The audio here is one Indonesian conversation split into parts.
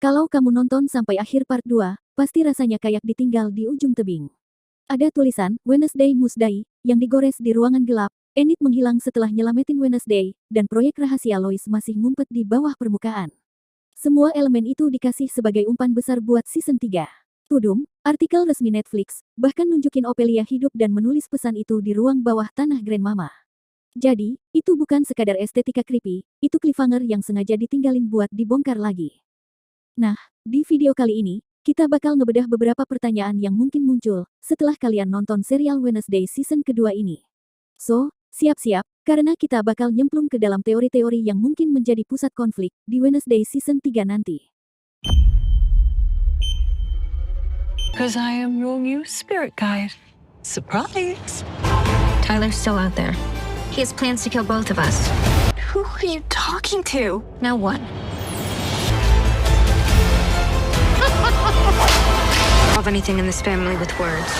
Kalau kamu nonton sampai akhir part 2, pasti rasanya kayak ditinggal di ujung tebing. Ada tulisan, Wednesday Must Die, yang digores di ruangan gelap. Enid menghilang setelah nyelamatin Wednesday, dan proyek rahasia Lois masih ngumpet di bawah permukaan. Semua elemen itu dikasih sebagai umpan besar buat season 3. Tudum, artikel resmi Netflix, bahkan nunjukin Ophelia hidup dan menulis pesan itu di ruang bawah tanah Grandmama. Jadi, itu bukan sekadar estetika creepy, itu cliffhanger yang sengaja ditinggalin buat dibongkar lagi. Nah, di video kali ini, kita bakal ngebedah beberapa pertanyaan yang mungkin muncul setelah kalian nonton serial Wednesday season kedua ini. So, siap-siap, karena kita bakal nyemplung ke dalam teori-teori yang mungkin menjadi pusat konflik di Wednesday season 3 nanti. Because I am your new spirit guide. Surprise! Tyler's still out there. He has plans to kill both of us. Who are you talking to? No one. Solve anything in this family with words.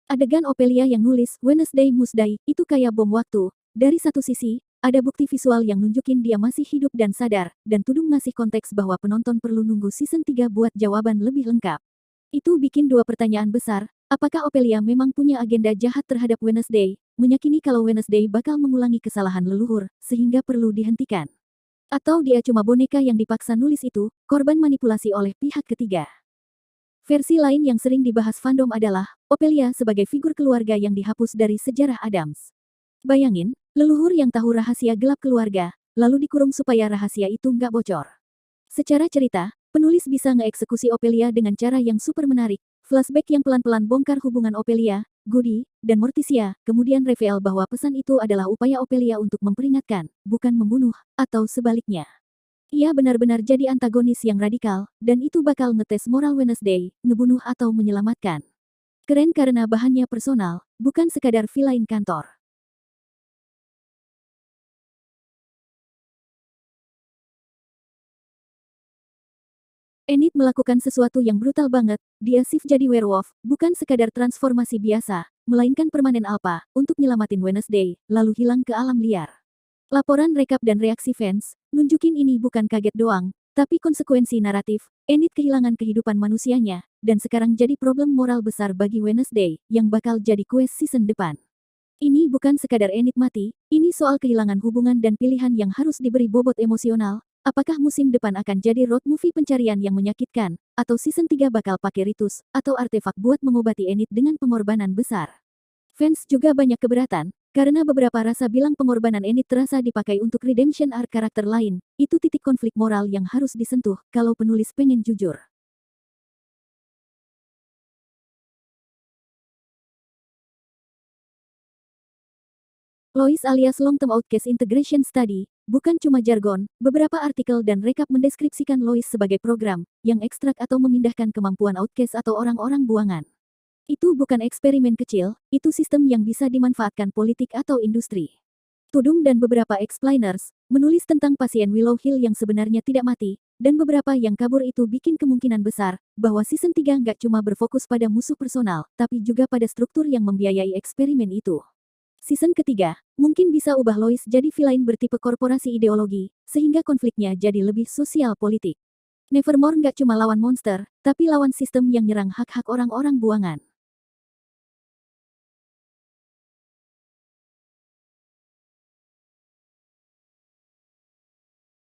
Adegan Ophelia yang nulis Wednesday Must Die itu kayak bom waktu. Dari satu sisi, ada bukti visual yang nunjukin dia masih hidup dan sadar, dan Tudum ngasih konteks bahwa penonton perlu nunggu season 3 buat jawaban lebih lengkap. Itu bikin dua pertanyaan besar, apakah Ophelia memang punya agenda jahat terhadap Wednesday, meyakini kalau Wednesday bakal mengulangi kesalahan leluhur, sehingga perlu dihentikan. Atau dia cuma boneka yang dipaksa nulis itu, korban manipulasi oleh pihak ketiga. Versi lain yang sering dibahas fandom adalah, Ophelia sebagai figur keluarga yang dihapus dari sejarah Addams. Bayangin, leluhur yang tahu rahasia gelap keluarga, lalu dikurung supaya rahasia itu nggak bocor. Secara cerita, penulis bisa ngeeksekusi Ophelia dengan cara yang super menarik, flashback yang pelan-pelan bongkar hubungan Ophelia, Goody, dan Morticia, kemudian reveal bahwa pesan itu adalah upaya Ophelia untuk memperingatkan, bukan membunuh, atau sebaliknya. Ia benar-benar jadi antagonis yang radikal, dan itu bakal ngetes moral Wednesday, ngebunuh atau menyelamatkan. Keren karena bahannya personal, bukan sekadar villain kantor. Enid melakukan sesuatu yang brutal banget, dia shift jadi werewolf, bukan sekadar transformasi biasa, melainkan permanen alpha, untuk nyelamatin Wednesday, lalu hilang ke alam liar. Laporan rekap dan reaksi fans, nunjukin ini bukan kaget doang, tapi konsekuensi naratif. Enid kehilangan kehidupan manusianya, dan sekarang jadi problem moral besar bagi Wednesday, yang bakal jadi quest season depan. Ini bukan sekadar Enid mati, ini soal kehilangan hubungan dan pilihan yang harus diberi bobot emosional. Apakah musim depan akan jadi road movie pencarian yang menyakitkan, atau season 3 bakal pakai ritus, atau artefak buat mengobati Enid dengan pengorbanan besar? Fans juga banyak keberatan, karena beberapa rasa bilang pengorbanan Enid terasa dipakai untuk redemption arc karakter lain. Itu titik konflik moral yang harus disentuh, kalau penulis pengen jujur. Lois alias Long Term Outcast Integration Study, bukan cuma jargon, beberapa artikel dan rekap mendeskripsikan Lois sebagai program, yang ekstrak atau memindahkan kemampuan outcast atau orang-orang buangan. Itu bukan eksperimen kecil, itu sistem yang bisa dimanfaatkan politik atau industri. Tudum dan beberapa explainers, menulis tentang pasien Willow Hill yang sebenarnya tidak mati, dan beberapa yang kabur itu bikin kemungkinan besar, bahwa season 3 nggak cuma berfokus pada musuh personal, tapi juga pada struktur yang membiayai eksperimen itu. Season ketiga, mungkin bisa ubah Lois jadi villain bertipe korporasi ideologi, sehingga konfliknya jadi lebih sosial politik. Nevermore nggak cuma lawan monster, tapi lawan sistem yang nyerang hak-hak orang-orang buangan.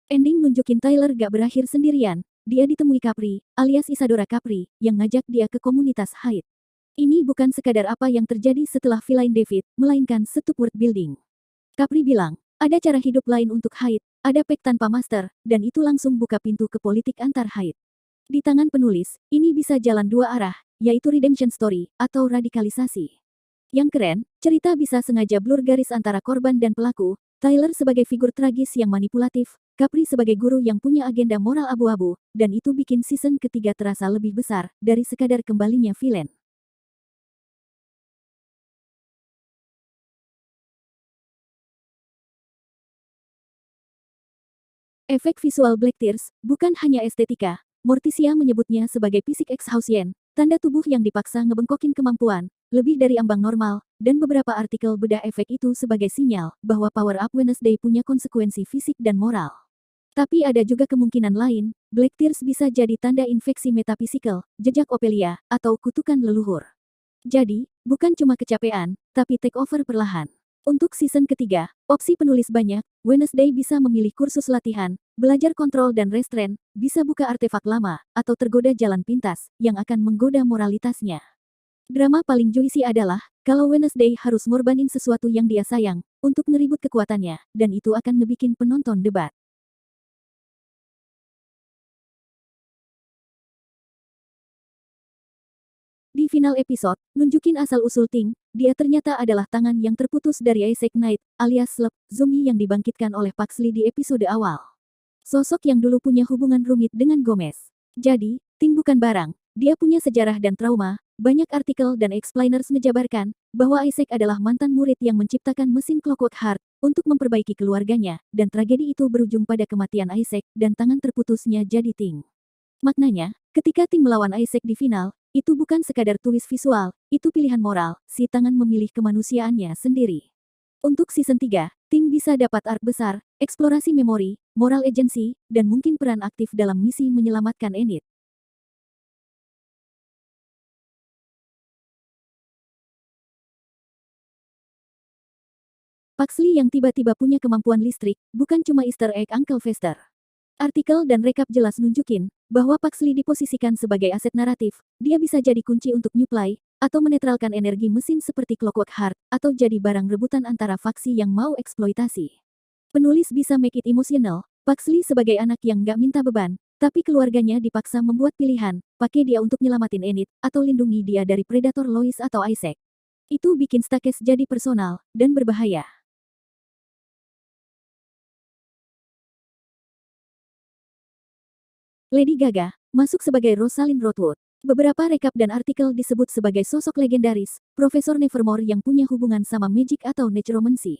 Ending nunjukin Tyler gak berakhir sendirian, dia ditemui Capri, alias Isadora Capri, yang ngajak dia ke komunitas Hyde. Ini bukan sekadar apa yang terjadi setelah villain David, melainkan setup world building. Capri bilang, ada cara hidup lain untuk Hyde, ada pact tanpa master, dan itu langsung buka pintu ke politik antar Hyde. Di tangan penulis, ini bisa jalan dua arah, yaitu redemption story, atau radikalisasi. Yang keren, cerita bisa sengaja blur garis antara korban dan pelaku, Tyler sebagai figur tragis yang manipulatif, Capri sebagai guru yang punya agenda moral abu-abu, dan itu bikin season ketiga terasa lebih besar, dari sekadar kembalinya villain. Efek visual Black Tears, bukan hanya estetika, Morticia menyebutnya sebagai fisik exhaustion, tanda tubuh yang dipaksa ngebengkokin kemampuan, lebih dari ambang normal, dan beberapa artikel bedah efek itu sebagai sinyal bahwa Power Up Wednesday punya konsekuensi fisik dan moral. Tapi ada juga kemungkinan lain, Black Tears bisa jadi tanda infeksi metafisikal, jejak Ophelia, atau kutukan leluhur. Jadi, bukan cuma kecapean, tapi takeover perlahan. Untuk season ketiga, opsi penulis banyak, Wednesday bisa memilih kursus latihan, belajar kontrol dan restrain, bisa buka artefak lama, atau tergoda jalan pintas, yang akan menggoda moralitasnya. Drama paling juicy adalah, kalau Wednesday harus ngorbanin sesuatu yang dia sayang, untuk ngeribut kekuatannya, dan itu akan ngebikin penonton debat. Di final episode, nunjukin asal-usul Ting, dia ternyata adalah tangan yang terputus dari Isaac Knight, alias Slep, zombie yang dibangkitkan oleh Paxley di episode awal. Sosok yang dulu punya hubungan rumit dengan Gomez. Jadi, Ting bukan barang, dia punya sejarah dan trauma. Banyak artikel dan explainers ngejabarkan, bahwa Isaac adalah mantan murid yang menciptakan mesin Clockwork Heart, untuk memperbaiki keluarganya, dan tragedi itu berujung pada kematian Isaac, dan tangan terputusnya jadi Ting. Maknanya, ketika Ting melawan Isaac di final, itu bukan sekadar twist visual, itu pilihan moral, si tangan memilih kemanusiaannya sendiri. Untuk season 3, Ting bisa dapat arc besar, eksplorasi memori, moral agency, dan mungkin peran aktif dalam misi menyelamatkan Enid. Paxley yang tiba-tiba punya kemampuan listrik, bukan cuma Easter egg Uncle Fester. Artikel dan rekap jelas nunjukin, bahwa Paxley diposisikan sebagai aset naratif, dia bisa jadi kunci untuk nyuplai, atau menetralkan energi mesin seperti Clockwork Heart, atau jadi barang rebutan antara faksi yang mau eksploitasi. Penulis bisa make it emotional, Paxley sebagai anak yang gak minta beban, tapi keluarganya dipaksa membuat pilihan, pakai dia untuk nyelamatin Enid, atau lindungi dia dari predator Lois atau Isaac. Itu bikin Stakes jadi personal, dan berbahaya. Lady Gaga, masuk sebagai Rosalind Rothwood. Beberapa rekap dan artikel disebut sebagai sosok legendaris, Profesor Nevermore yang punya hubungan sama magic atau necromancy.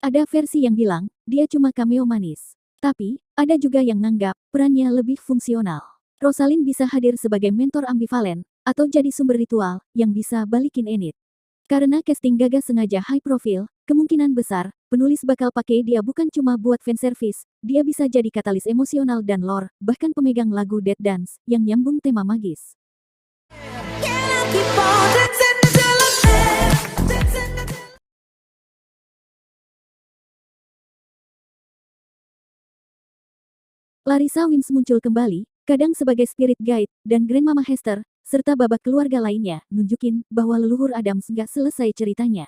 Ada versi yang bilang, dia cuma cameo manis. Tapi, ada juga yang nganggap, perannya lebih fungsional. Rosalind bisa hadir sebagai mentor ambivalen, atau jadi sumber ritual, yang bisa balikin Enid. Karena casting Gaga sengaja high profile, kemungkinan besar, penulis bakal pakai dia bukan cuma buat fanservice, dia bisa jadi katalis emosional dan lore, bahkan pemegang lagu Dead Dance, yang nyambung tema magis. Larissa Wims muncul kembali, kadang sebagai spirit guide, dan Grandmama Hester, serta babak keluarga lainnya, nunjukin bahwa leluhur Adams nggak selesai ceritanya.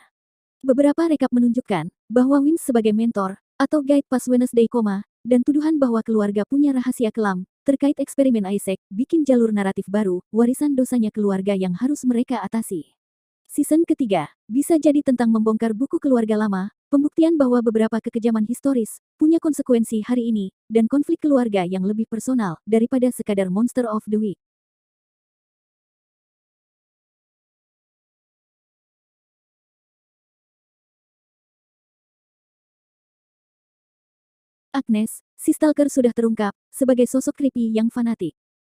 Beberapa rekap menunjukkan bahwa Wims sebagai mentor, atau guide pas Wednesday koma, dan tuduhan bahwa keluarga punya rahasia kelam, terkait eksperimen Isaac, bikin jalur naratif baru, warisan dosanya keluarga yang harus mereka atasi. Season ketiga, bisa jadi tentang membongkar buku keluarga lama, pembuktian bahwa beberapa kekejaman historis, punya konsekuensi hari ini, dan konflik keluarga yang lebih personal, daripada sekadar Monster of the Week. Agnes, si Stalker sudah terungkap, sebagai sosok creepy yang fanatik.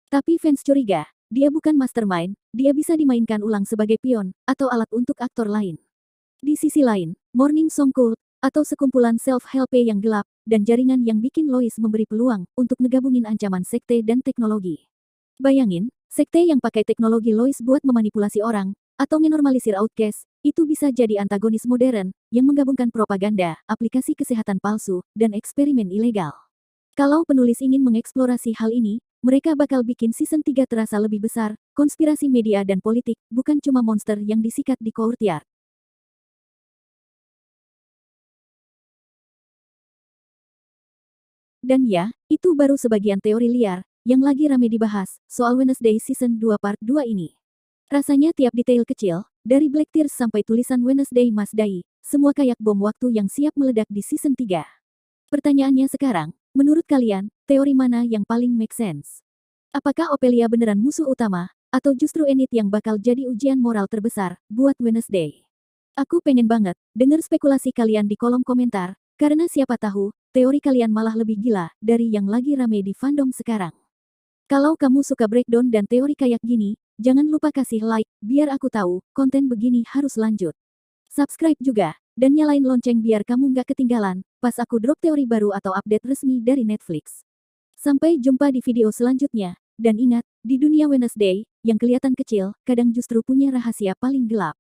Tapi fans curiga, dia bukan mastermind, dia bisa dimainkan ulang sebagai pion, atau alat untuk aktor lain. Di sisi lain, Morning Song Cult, atau sekumpulan self-help yang gelap, dan jaringan yang bikin Lois memberi peluang, untuk ngegabungin ancaman sekte dan teknologi. Bayangin, sekte yang pakai teknologi Lois buat memanipulasi orang, atau menormalisir outcast, itu bisa jadi antagonis modern, yang menggabungkan propaganda, aplikasi kesehatan palsu, dan eksperimen ilegal. Kalau penulis ingin mengeksplorasi hal ini, mereka bakal bikin season 3 terasa lebih besar, konspirasi media dan politik, bukan cuma monster yang disikat di courtyard. Dan ya, itu baru sebagian teori liar, yang lagi rame dibahas, soal Wednesday season 2 part 2 ini. Rasanya tiap detail kecil, dari Black Tears sampai tulisan Wednesday Must Die, semua kayak bom waktu yang siap meledak di season 3. Pertanyaannya sekarang, menurut kalian, teori mana yang paling make sense? Apakah Ophelia beneran musuh utama, atau justru Enid yang bakal jadi ujian moral terbesar, buat Wednesday? Aku pengen banget, denger spekulasi kalian di kolom komentar, karena siapa tahu, teori kalian malah lebih gila, dari yang lagi rame di fandom sekarang. Kalau kamu suka breakdown dan teori kayak gini, jangan lupa kasih like, biar aku tahu, konten begini harus lanjut. Subscribe juga, dan nyalain lonceng biar kamu nggak ketinggalan pas aku drop teori baru atau update resmi dari Netflix. Sampai jumpa di video selanjutnya. Dan ingat, di dunia Wednesday, yang kelihatan kecil, kadang justru punya rahasia paling gelap.